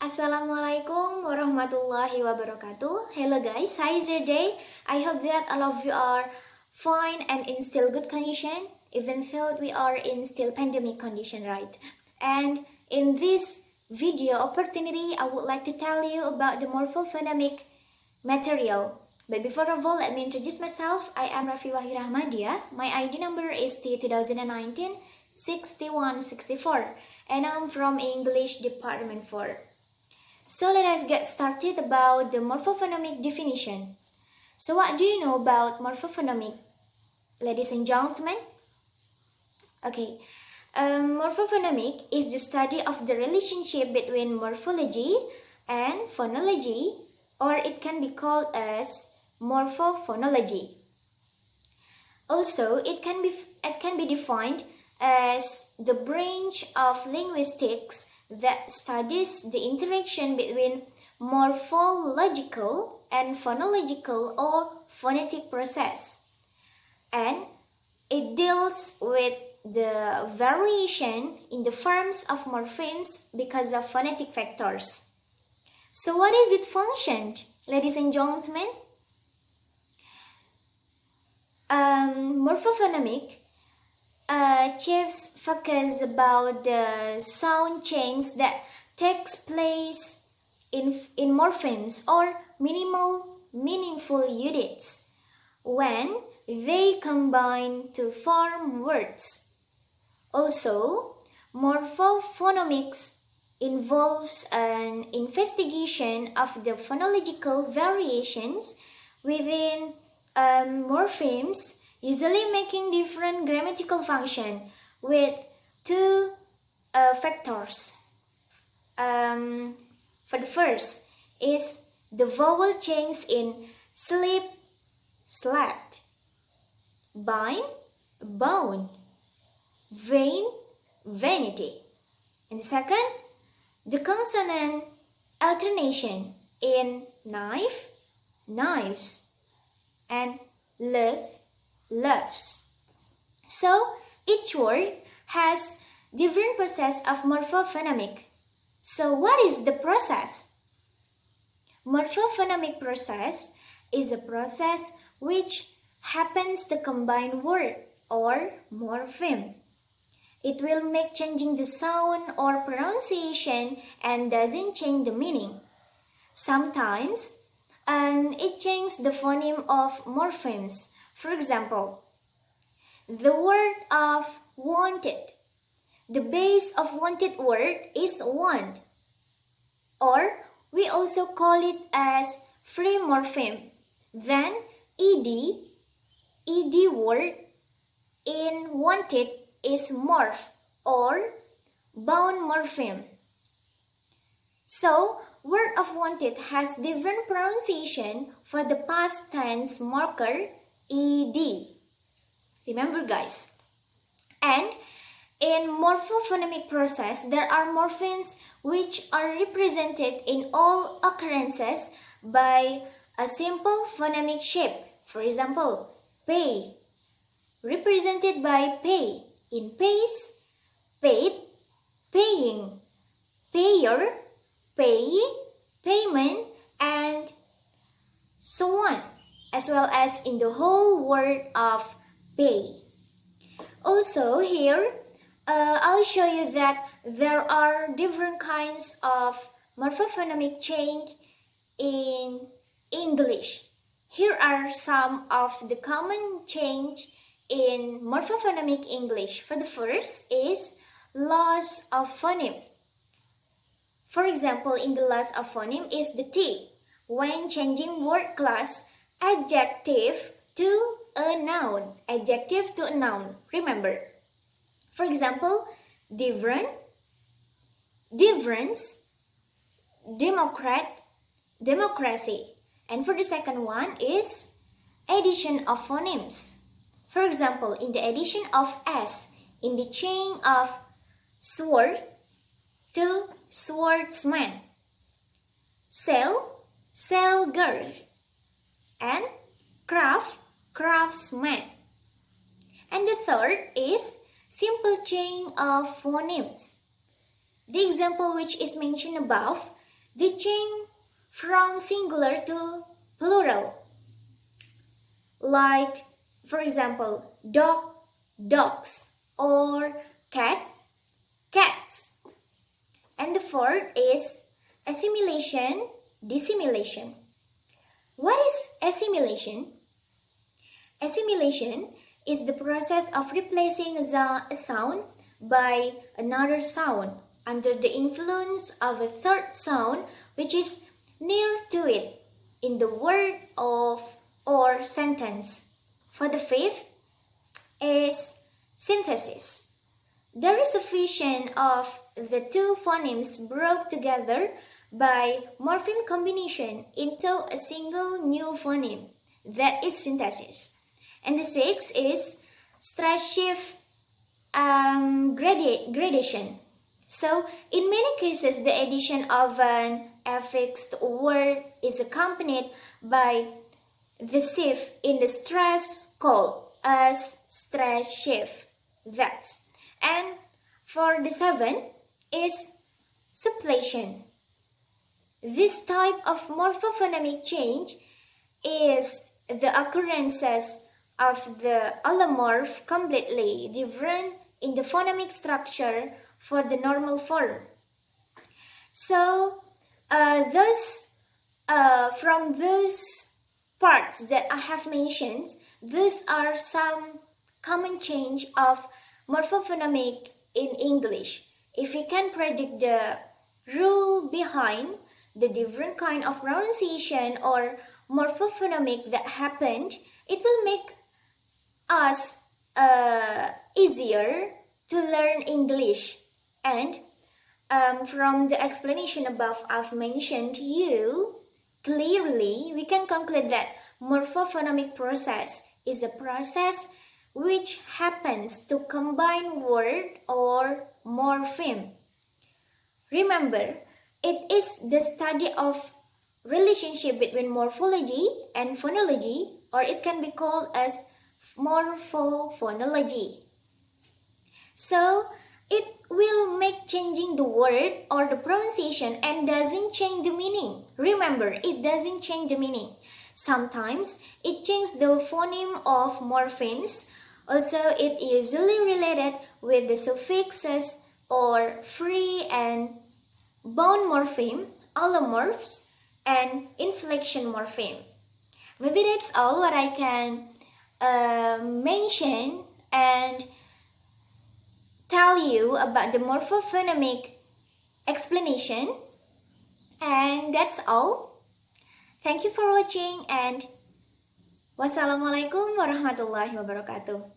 Assalamualaikum warahmatullahi wabarakatuh. Hello guys, how is your day? I hope that all of you are fine and in still good condition, even though we are in still pandemic condition, right? And in this video opportunity, I would like to tell you about the morphophonemic material. But before of all, let me introduce myself. I am Revy Rahmadia. My ID number is T2019 6164 and I'm from English Department 4. So let us get started about the morphophonemic definition. So what do you know about morphophonemic, ladies and gentlemen? Okay, morphophonemic is the study of the relationship between morphology and phonology, or it can be called as morphophonology. Also, it can be defined as the branch of linguistics that studies the interaction between morphological and phonological or phonetic process, and it deals with the variation in the forms of morphemes because of phonetic factors. So what is its function, ladies and gentlemen? Morphophonemic chiefs focus about the sound change that takes place in morphemes or meaningful units when they combine to form words. Also, morphophonemics involves an investigation of the phonological variations within morphemes, usually making different grammatical function with two factors. For the first is the vowel change in sleep, slept, bind, bound, vain, vanity. And the second, the consonant alternation in knife, knives, and love, loves. So each word has different process of morphophonemic. So what is the process? Morphophonemic process is a process which happens to combine word or morpheme. It will make changing the sound or pronunciation and doesn't change the meaning. Sometimes it changes the phoneme of morphemes. For example, the word of wanted. The base of wanted word is want, or we also call it as free morpheme. Then ed word in wanted is morph or bound morpheme. So word of wanted has different pronunciation for the past tense marker ed. Remember guys. And in morphophonemic process, there are morphemes which are represented in all occurrences by a simple phonemic shape. For example, pay, represented by pay in pays, paid, paying, payer, pay, payment, and so on, as well as in the whole word of pay. Also here, I'll show you that there are different kinds of morphophonemic change in English. Here are some of the common change in morphophonemic English. For the first is loss of phoneme. For example, in the loss of phoneme is the T when changing word class adjective to a noun. Adjective to a noun. Remember. For example, different, difference, democrat, democracy. And for the second one is addition of phonemes. For example, in the addition of S in the chain of sword to swordsman, sale-salesgirl, and craft-craftsman. And the third is simple chain of phonemes. The example which is mentioned above they change from singular to plural. Like, for example, dog, dogs, or cat, cats. And the fourth is assimilation, dissimilation. What is assimilation? Assimilation is the process of replacing a sound by another sound under the influence of a third sound which is near to it in the word or sentence. For the fifth is synthesis. There is a fusion of the two phonemes brought together by morpheme combination into a single new phoneme. That is synthesis. And the sixth is stress shift gradation. So, in many cases, the addition of an affixed word is accompanied by the shift in the stress called as stress shift. That. And for the seventh is suppletion. This type of morphophonemic change is the occurrences of the allomorph completely different in the phonemic structure for the normal form. So, from those parts that I have mentioned, these are some common change of morphophonemic in English. If we can predict the rule behind the different kind of pronunciation or morphophonemic that happened, it will make us easier to learn English. And from the explanation above I've mentioned to you, clearly we can conclude that morphophonemic process is a process which happens to combine word or morpheme. Remember, it is the study of relationship between morphology and phonology, or it can be called as morphophonology. So, it will make changing the word or the pronunciation and doesn't change the meaning. Remember, it doesn't change the meaning. Sometimes, it changes the phoneme of morphemes. Also, it usually related with the suffixes or free and bound morpheme, allomorphs, and inflection morpheme. Maybe that's all what I can mention and tell you about the morphophonemic explanation. And that's all. Thank you for watching and wassalamualaikum warahmatullahi wabarakatuh.